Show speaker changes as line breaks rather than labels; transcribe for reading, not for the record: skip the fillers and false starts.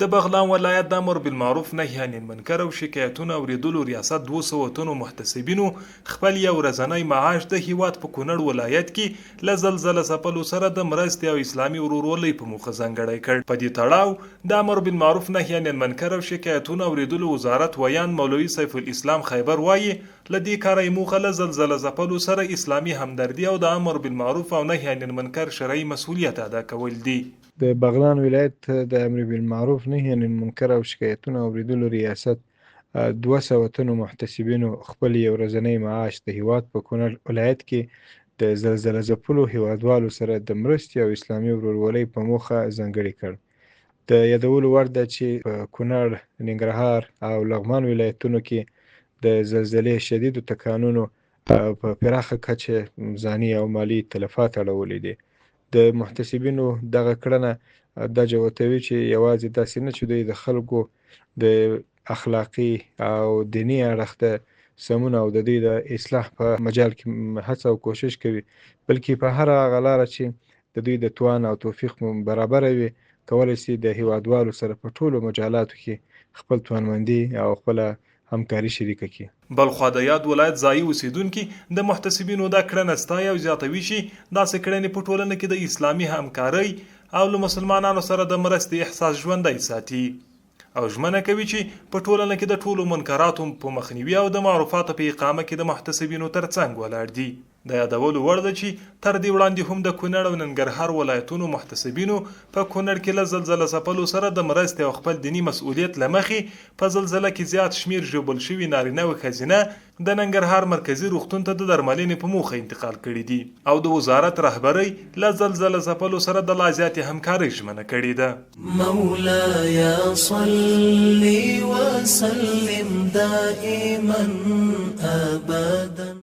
د بغلان ولایت د امر بالمعروف نهي عن المنکر او شکایتونو اوریدلو ریاست 200 تنو محتسبینو خپل یو ورځنی معاش د هیواد په کونړ ولایت کې له زلزلې ځپلو سره د مرستې او اسلامي ورورولۍ په موخه ځانګړی کړ. په دې تړاو د امر بالمعروف نهي عن المنکر او شکایتونو اوریدلو وزارت ویان مولوي سیف الاسلام خیبر وایي له دې کاره موخه له زلزلې ځپلو سره اسلامي همدردي او د امر بالمعروف او نهي عن المنکر شرعي مسؤلیت ادا کول دي.
د بغلان ولایت د امر بالمعروف نهي عن المنکر او شکایتونو اوریدلو ریاست 200 تنو محتسبینو خپل یو ورځنی معاش د هیواد په کونړ ولایت کې د زلزلې ځپلو هیوادوالو سره د مرستې او اسلامي ورورولۍ په موخه ځانګړی کړ. د یادولو وړ ده چې په کونړ، ننګرهار او لغمان ولایتونو کې د زلزلې شدیدو تکانونو په پراخه کچه ځاني او مالي تلفات اړولي دي. د محتسبینو دغه کړنه دا جوتوي چې یوازې داسې نه چې دوی د خلکو د اخلاقي او دیني اړخ ته سمون او د دوی د اصلاح په مجال کې هڅه او کوشش کوي، بلکې په هر هغه لاره چې د دوی د توان او توفیق برابر وي کولی شي د هیوادوالو سره په ټولو مجالاتو کې خپل توانمندي او خپل همکاري شریکه کړي.
بلخوا د یاد ولایت ځایي اوسیدونکي د محتسبینو دا کړنه ستایي او زیاتوي چې داسې کړنې په ټولنه کې د اسلامي همکارۍ او له مسلمانانو سره د مرستې احساس ژوندی ساتي او ژمنه کوي چې په ټولنه کې د ټولو منکراتو په مخنیوي او د معروفاتو په اقامه کې د محتسبینو ترڅنګ ولاړ دي. د یادولو وړ ده چې تر دې وړاندې هم د کونړ او ننګرهار ولایتونو محتسبینو په کونړ کې له زلزلې ځپلو سره د مرستې او خپل دیني مسؤلیت له مخې په زلزله کې زیات شمیر ژوبل شوي نارینه او ښځینه د ننګرهار مرکزي روغتون ته د درملنې په موخه انتقال کړي دي او د وزارت رهبرۍ له زلزلې ځپلو سره د لا زیاتې همکارۍ ژمنه کړې ده.
مولاي صل وسلم دائما ابدا.